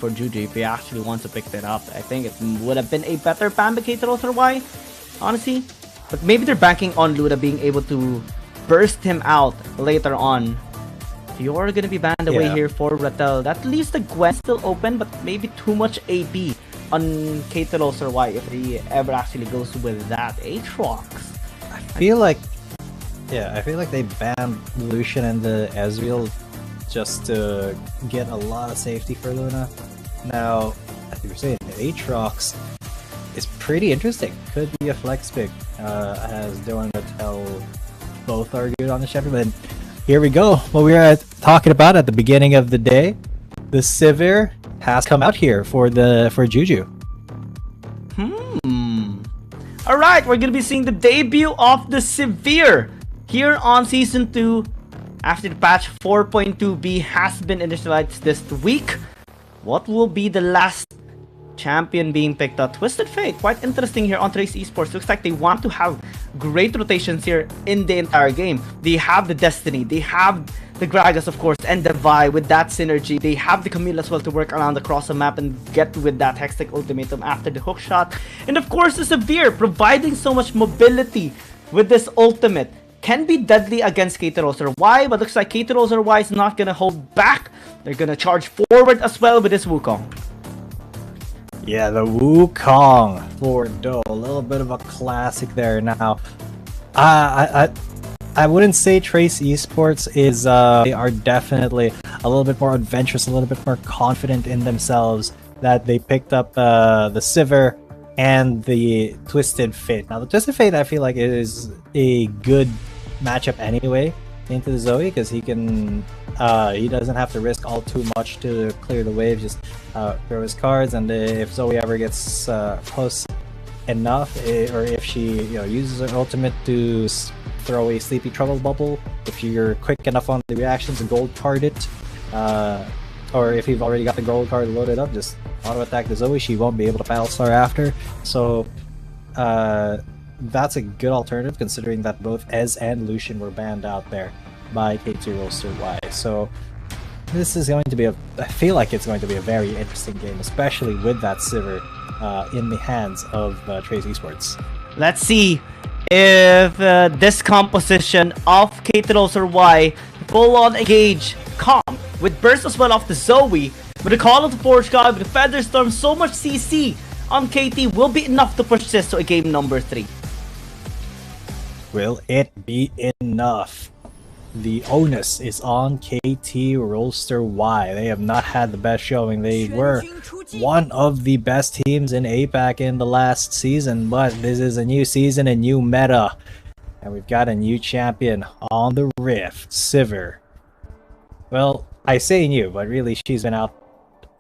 for Juju if he actually wants to pick that up. I think it would have been a better ban by KT.RY, honestly. But maybe they're banking on Luna being able to burst him out later on. If you're gonna be banned away here for Rattel, that leaves the Gwen still open, but maybe too much AP on KT.RY if he ever actually goes with that. Aatrox. I feel like they banned Lucian and the Ezreal just to get a lot of safety for Luna. Now, as you were saying, Aatrox is pretty interesting. Could be a flex pick, as Dylan and Rattel both are good on the champion. But here we go. What we were talking about at the beginning of the day, the Sivir has come out here for Juju. Alright, we're gonna be seeing the debut of the Sivir here on Season 2 after the patch 4.2b has been initialized this week. What will be the last champion being picked up? Twisted Fate, quite interesting here on KT.RY Esports. Looks like they want to have great rotations here in the entire game. They have the Destiny, they have the Gragas of course, and the Vi with that synergy. They have the Camille as well to work around across the map and get with that Hextech ultimatum after the hook shot. And of course the Sivir providing so much mobility with this ultimate. Can be deadly against KT.RY, but looks like KT.RY is not gonna hold back. They're gonna charge forward as well with this Wukong. Yeah, the Wukong for Do, a little bit of a classic there. Now, I wouldn't say KT.RY Esports is they are definitely a little bit more adventurous, a little bit more confident in themselves that they picked up the Sivir and the Twisted Fate. Now, the Twisted Fate I feel like is a good matchup anyway into the Zoe because he doesn't have to risk all too much to clear the wave. Just throw his cards, and if Zoe ever gets close enough, or if she uses her ultimate to throw a Sleepy Trouble Bubble, if you're quick enough on the reactions and gold card it, or if you've already got the gold card loaded up, just auto attack the Zoe. She won't be able to Battlestar after. So that's a good alternative considering that both Ez and Lucian were banned out there by KT.RY. So this is going to be I feel like it's going to be a very interesting game, especially with that Sivir in the hands of KT.RY Esports. Let's see if this composition of KT.RY full on engage calm with burst as well off the Zoe, with the Call of the Forge God, with the Feather Storm, so much CC on KT will be enough to push this to a game number 3. Will it be enough? The onus is on KT.RY. They have not had the best showing. They were one of the best teams in APAC in the last season, but this is a new season, a new meta, and we've got a new champion on the Rift, Sivir. Well, I say new, but really she's been out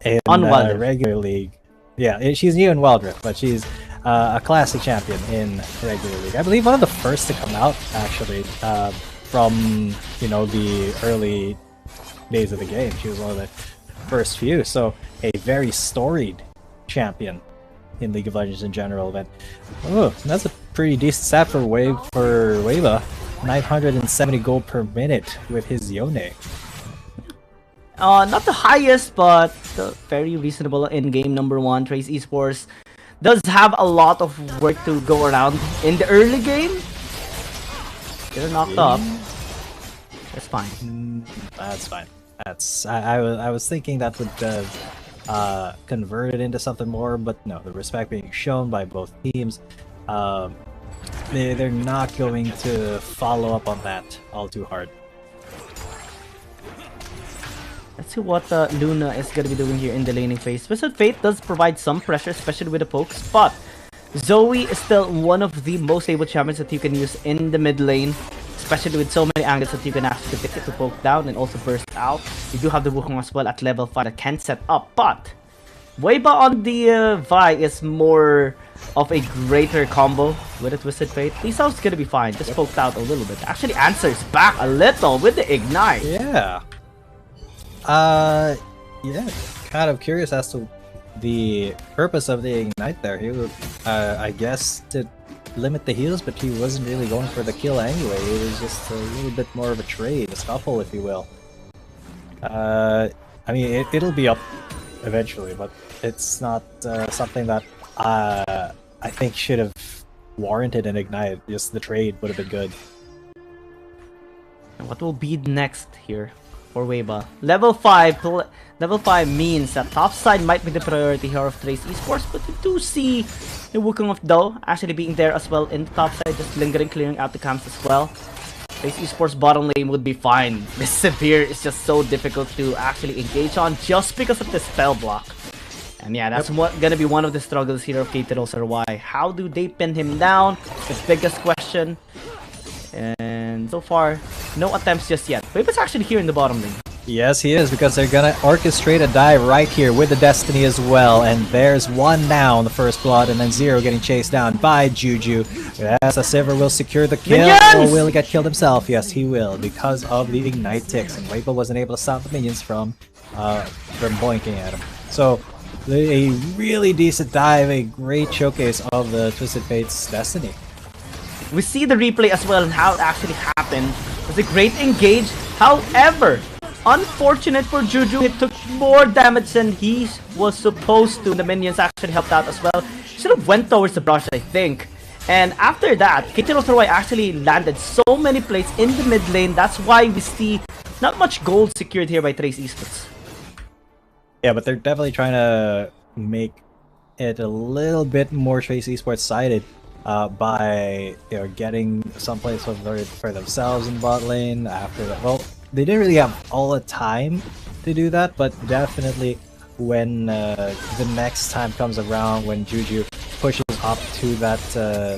in regular league. Yeah, she's new in Wild Rift, but she's a classic champion in regular league. I believe one of the first to come out, actually, from the early days of the game. She was one of the first few, so a very storied champion in League of Legends in general. But that's a pretty decent stat for Weva. 970 gold per minute with his Yone. Not the highest, but very reasonable in game number 1. KT.RY Esports does have a lot of work to go around in the early game. They're knocked up. That's fine. That's fine. I was thinking that would convert it into something more, but no. The respect being shown by both teams, they're not going to follow up on that all too hard. Let's see what Luna is going to be doing here in the laning phase. Twisted Fate does provide some pressure, especially with the pokes, but Zoe is still one of the most stable champions that you can use in the mid lane, especially with so many angles that you can actually pick it to poke down and also burst out. You do have the Wukong as well at level 5 that can set up, but Weba on the Vi is more of a greater combo with a Twisted Fate. Lisao's going to be fine, just poked out a little bit. Actually answers back a little with the Ignite. Yeah. Yeah, kind of curious as to the purpose of the Ignite there. He would, I guess, to limit the heals, but he wasn't really going for the kill anyway. It was just a little bit more of a trade, a scuffle, if you will. I mean, it'll be up eventually, but it's not something that I think should have warranted an Ignite. Just the trade would have been good. And what will be next here for Weiba? Level 5. Level 5 means that top side might be the priority here of KT.RY Esports, but we do see the Wukong of Do actually being there as well in the top side, just lingering, clearing out the camps as well. KT.RY Esports bottom lane would be fine. This Severe is just so difficult to actually engage on just because of the spell block. And yeah, that's gonna be one of the struggles here of KT.RY. How do they pin him down? The biggest question. And so far, no attempts just yet. Weiba's actually here in the bottom lane. Yes, he is, because they're gonna orchestrate a dive right here with the Destiny as well. And there's one down, the first blood, and then Zero getting chased down by Juju. Yes, a Sivir will secure the kill. Or will he get killed himself? Yes, he will, because of the Ignite ticks. And Weiba wasn't able to stop the minions from boinking at him. So, a really decent dive, a great showcase of the Twisted Fates Destiny. We see the replay as well and how it actually happened. It was a great engage. However, unfortunate for Juju, he took more damage than he was supposed to. The minions actually helped out as well. Should have went towards the brush, I think. And after that, KT.RY actually landed so many plays in the mid lane. That's why we see not much gold secured here by KT.RY Esports. Yeah, but they're definitely trying to make it a little bit more KT.RY Esports sided by getting someplace for themselves in bot lane after that. Well, they didn't really have all the time to do that, but definitely when the next time comes around, when Juju pushes up to that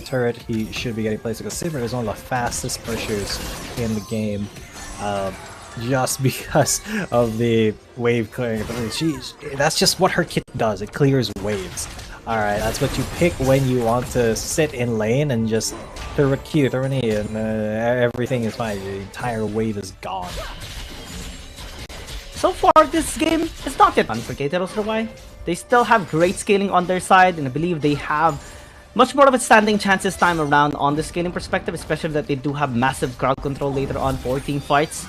turret, he should be getting placed, because Sivir is one of the fastest pushers in the game. Just because of the wave clearing ability. That's just what her kit does. It clears waves. Alright, that's what you pick when you want to sit in lane and just throw a Q, throw an E, and everything is fine. The entire wave is gone. So far, this game is not yet done for KT.RY. They still have great scaling on their side, and I believe they have much more of a standing chance this time around on the scaling perspective, especially that they do have massive crowd control later on for team fights.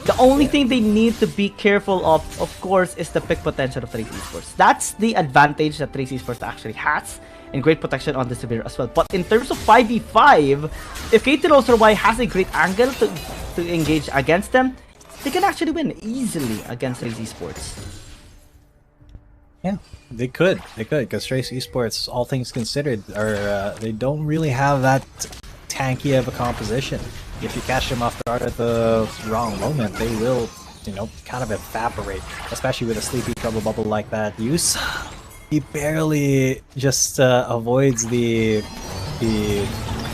The only thing they need to be careful of course, is the pick potential of KT.RY Esports. That's the advantage that KT.RY Esports actually has, and great protection on the Severe as well. But in terms of 5v5, if KT.RY has a great angle to engage against them, they can actually win easily against KT.RY Esports. Yeah, they could, because KT.RY Esports, all things considered, are they don't really have that tanky of a composition. If you catch them off guard at the wrong moment, they will, kind of evaporate. Especially with a sleepy trouble bubble like that. Use, he barely just avoids the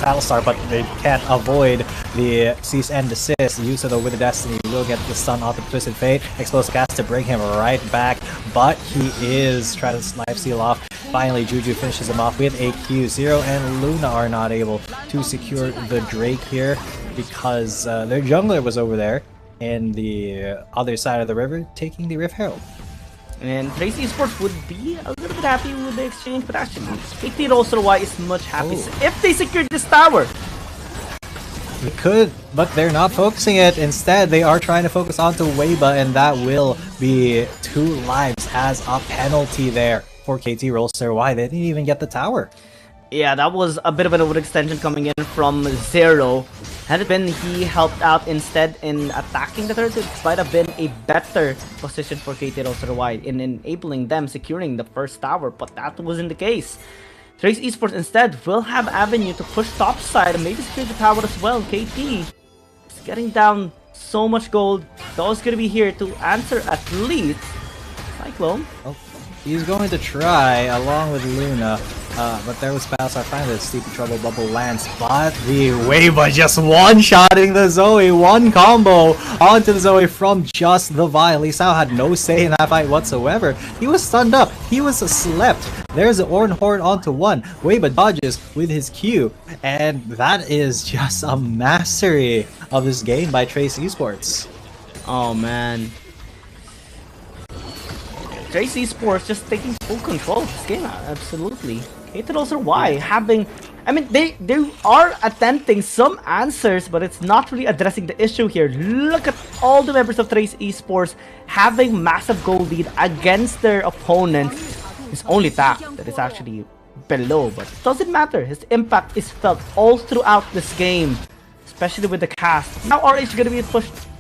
Battlestar, but they can't avoid the cease and desist. Use though with the Destiny will get the stun off the Twisted Fate. Explosive cast to bring him right back, but he is trying to snipe seal off. Finally, Juju finishes him off with a Q. Zero and Luna are not able to secure the Drake here because their jungler was over there in the other side of the river taking the Rift Herald. And KT.RY Esports would be a little bit happy with the exchange, but actually, KT.RY is much happy if they secure this tower. They could, but they're not focusing it. Instead, they are trying to focus onto Weiba, and that will be 2 lives as a penalty there for KT.RY. They didn't even get the tower. Yeah, that was a bit of an overextension coming in from Zero. Had it been he helped out instead in attacking the turret, it might have been a better position for KT.RY in enabling them securing the first tower, but that wasn't the case. KT.RY Esports instead will have avenue to push top side and maybe secure the tower as well. KT is getting down so much gold. Do's gonna be here to answer at least. Cyclone. Oh, he's going to try along with Luna. But there was Battlestar. Finally, the Sleepy Trouble bubble lands, but the Weiba just one-shotting the Zoe. One combo onto the Zoe from just the Vi. Lee Sao had no say in that fight whatsoever. He was stunned up. He was slept. There's an Oran Horde onto one. Weiba dodges with his Q, and that is just a mastery of this game by KT.RY Esports. Oh man. KT.RY Esports just taking full control of this game, absolutely. KT.RY having I mean, they are attempting some answers, but it's not really addressing the issue here. Look at all the members of Trace Esports having massive goal lead against their opponents. It's only Tak that is actually below, but it doesn't matter. His impact is felt all throughout this game, especially with the cast. Now RH gonna be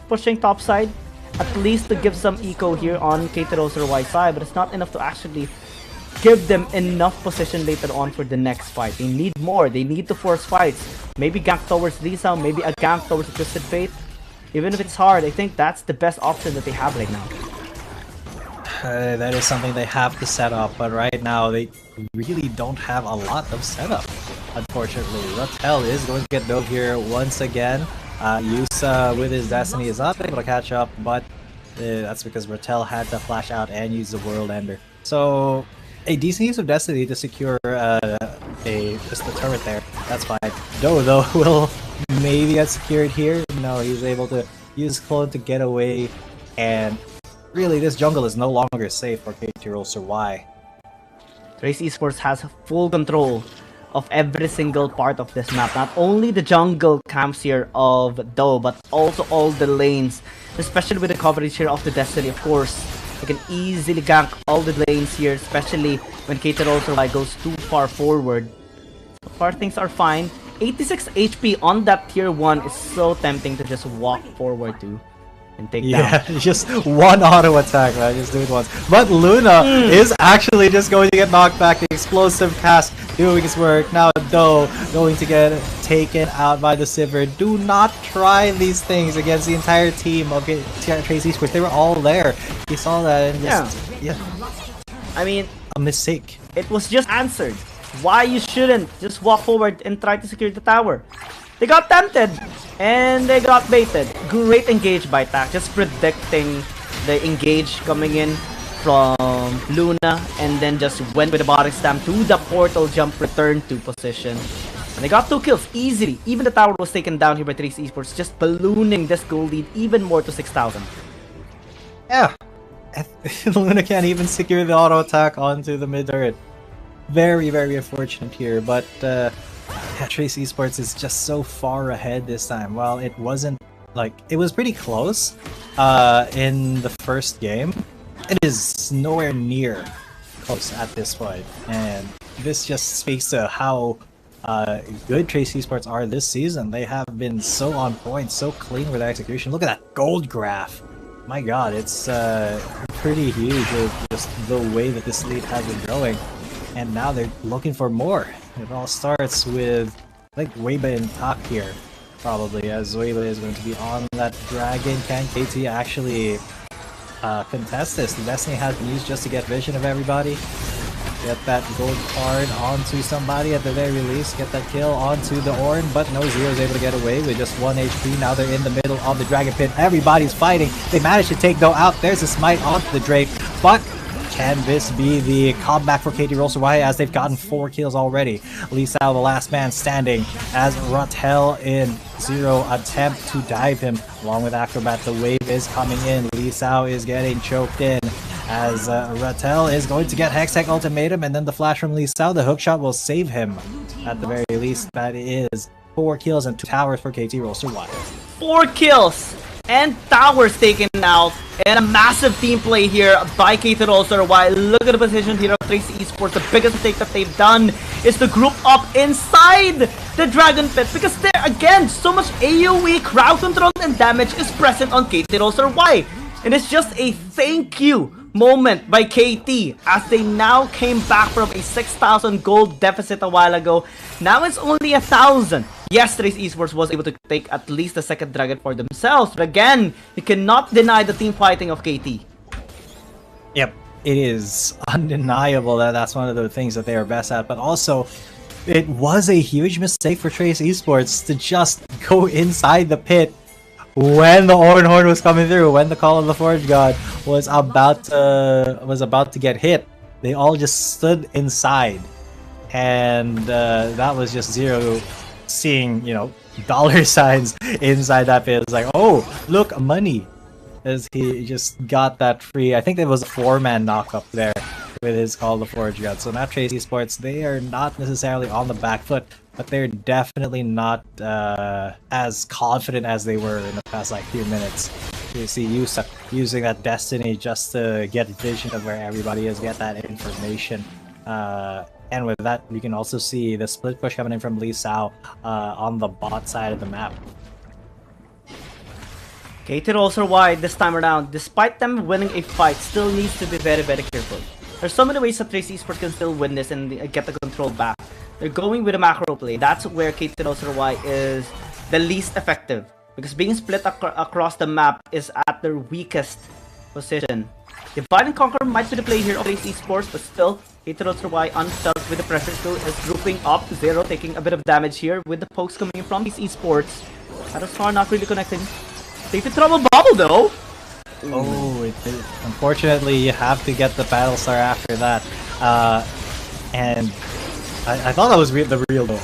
pushing top side, at least to give some eco here on KT.RY side, but it's not enough to actually give them enough position later on for the next fight. They need more. They need to force fights. Maybe gank towards Lisa, maybe a gank towards Twisted Fate. Even if it's hard, I think that's the best option that they have right now. That is something they have to set up, but right now they really don't have a lot of setup, unfortunately. Rattel is going to get dove here once again. Yusa with his Destiny is not able to catch up, but that's because Rattel had to flash out and use the World Ender. So a decent use of Destiny to secure just the turret there. That's fine. Do though will maybe get secured here. No, he's able to use Clone to get away, and really this jungle is no longer safe for KT.RY. Trace Esports has full control of every single part of this map. Not only the jungle camps here of Do, but also all the lanes, especially with the coverage here of the Destiny, of course. You can easily gank all the lanes here, especially when KT.RY goes too far forward. So far things are fine. 86 HP on that tier 1 is so tempting to just walk forward to and take down. Yeah, just one auto attack, man. Just do it once. But Luna is actually just going to get knocked back. The explosive cast doing its work. Now Do going to get taken out by the Sivir. Do not try these things against the entire team of Trace Esports. They were all there. You saw that and just, yeah. I mean, a mistake. It was just answered. Why you shouldn't just walk forward and try to secure the tower. They got tempted and they got baited. Great engage by Tak, just predicting the engage coming in from Luna, and then just went with the body slam to the portal jump, return to position. And they got 2 kills easily. Even the tower was taken down here by Trace Esports, just ballooning this goal lead even more to 6,000. Yeah. Luna can't even secure the auto attack onto the mid turret. Very, very unfortunate here, but Trace Esports is just so far ahead this time. While it wasn't like, it was pretty close in the first game, it is nowhere near close at this point, and this just speaks to how good Trace Esports are this season. They have been so on point, so clean with execution. Look at that gold graph. My god, it's pretty huge with just the way that this lead has been going. And now they're looking for more. It all starts with, I think, Weiba and Tak here, probably, as Weiba is going to be on that dragon. Can KT actually contest this? The Destiny has been used just to get vision of everybody. Get that gold card onto somebody at the very least. Get that kill onto the Ornn, but no, Zero is able to get away with just 1 HP. Now they're in the middle of the dragon pit. Everybody's fighting. They managed to take Do out. There's a smite onto the Drake, but can this be the comeback for KT.RY as they've gotten 4 kills already? Lisa, the last man standing, as Rattel in Zero attempt to dive him along with Acrobat. The wave is coming in. Lisa is getting choked in as Rattel is going to get Hextech Ultimatum, and then the flash from Lisa. The hookshot will save him at the very least. That is 4 kills and 2 towers for KT.RY. 4 kills and towers taken out, and a massive team play here by KT.RY. Look at the position here of Trace Esports. The biggest mistake that they've done is to group up inside the Dragon Pit, because there again, so much AoE, crowd control, and damage is present on KT.RY. And it's just a thank you moment by KT as they now came back from a 6,000 gold deficit a while ago. Now it's only 1,000. Yes, Trace Esports was able to take at least the second dragon for themselves, but again, you cannot deny the team fighting of KT. Yep, it is undeniable that that's one of the things that they are best at, but also it was a huge mistake for Trace Esports to just go inside the pit when the Ornn Horn was coming through, when the Call of the Forge God was about to get hit. They all just stood inside, and that was just Zero seeing, you know, dollar signs inside that pit. It's like, oh, look, money. as he just got that free. I think there was a 4-man knock-up there with his Call of the Forge God. So now KT Esports, they are not necessarily on the back foot, but they're definitely not as confident as they were in the past like few minutes. You see Yusa using that Destiny just to get vision of where everybody is, get that information. And with that, you can also see the split push coming in from Lee Sao on the bot side of the map. KT.RY this time around, despite them winning a fight, still needs to be very, very careful. There's so many ways that Trace Esports can still win this and get the control back. They're going with a macro play. That's where KT.RY is the least effective, because being split across the map is at their weakest position. Divide and Conquer might be the play here of Trace Esports, but still, KT.RY unstuck with the pressure still is grouping up. Zero taking a bit of damage here with the pokes coming in from Trace Esports. Battlestar not really connecting. Take the trouble bubble though! Oh, unfortunately, you have to get the Battlestar after that. And I thought that was the real though.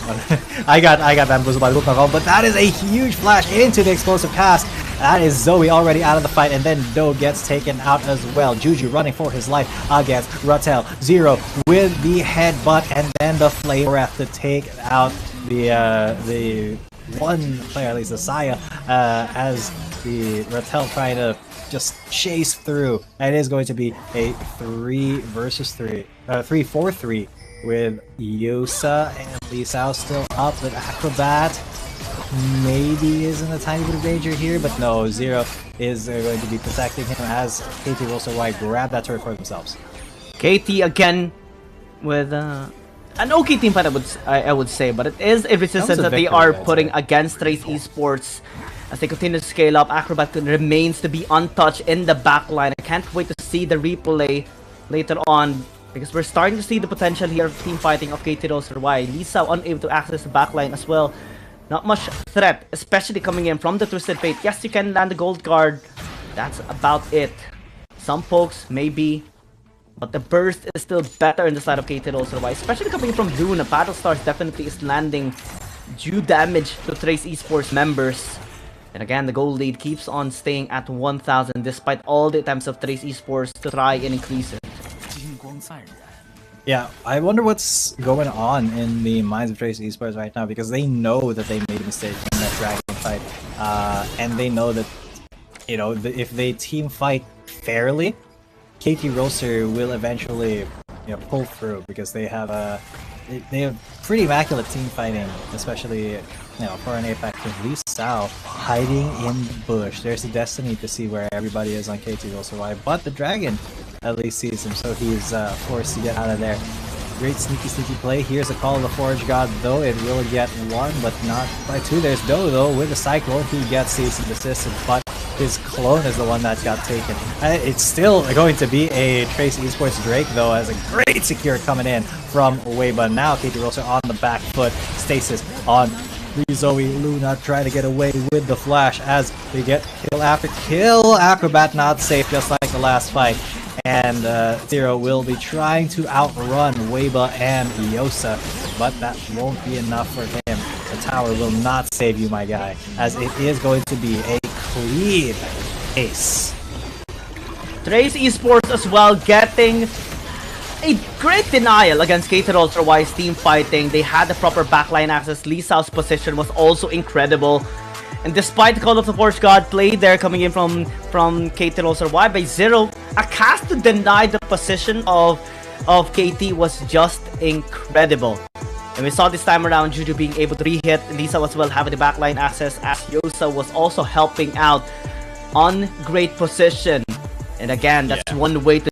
I got bamboozled by the Book, but that is a huge flash into the explosive cast. That is Zoe already out of the fight, and then Do gets taken out as well. Juju running for his life against Rattel. Zero with the headbutt, and then the flame breath to take out the one player, at least the Saya, as the Rattel trying to just chase through. And it is going to be a 3-4-3 with Yosa and Lee Sao still up, but Acrobat maybe is in a tiny bit of danger here, but no, Zero is going to be protecting him as KT.RY grab that turret for themselves. KT again with an okay team fight, I would say, but it is a resistance that they are putting against Trace Esports as they continue to scale up. Acrobat remains to be untouched in the backline. I can't wait to see the replay later on, because we're starting to see the potential here of team fighting of KT.RY. Lisa unable to access the backline as well. Not much threat, especially coming in from the Twisted Fate. Yes, you can land the gold guard. That's about it. Some pokes, maybe. But the burst is still better in the side of KT.RY, especially coming from Luna. Battlestars definitely is landing due damage to Trace Esports members. And again, the gold lead keeps on staying at 1,000 despite all the attempts of Trace Esports to try and increase it. Yeah, I wonder what's going on in the minds of Trace Esports right now, because they know that they made a mistake in that Dragon fight, and they know that, you know, if they team fight fairly, KT Roaster will eventually, you know, pull through, because they have pretty immaculate team fighting, especially, you know, for an APAC team. Lee Sao hiding in the bush. There's a Destiny to see where everybody is on KT.RY, but the Dragon at least sees him, so he's forced to get out of there. Great sneaky play. Here's a Call of the Forge God, though. It will get one, but not by two. There's Do, though, with the Cyclone. He gets cease and desist, but his clone is the one that got taken. It's still going to be a Trace Esports Drake, though, as a great secure coming in from Weiba. Now KT.RY on the back foot. Stasis on Zoe. Luna trying to get away with the flash as they get kill after kill. Acrobat not safe, just like the last fight. And Zero will be trying to outrun Weiba and Yosa, but that won't be enough for him. The tower will not save you, my guy, as it is going to be a clean ace. Trace Esports as well getting a great denial against KT.RY's team fighting. They had the proper backline access. Lee Sao's position was also incredible. And despite the Call of the Forge God play there coming in from KT.RY by Zero, a cast to deny the position of KT was just incredible. And we saw this time around Juju being able to re-hit, Lisa as well having the backline access, as Yosa was also helping out on great position. And again, that's one way to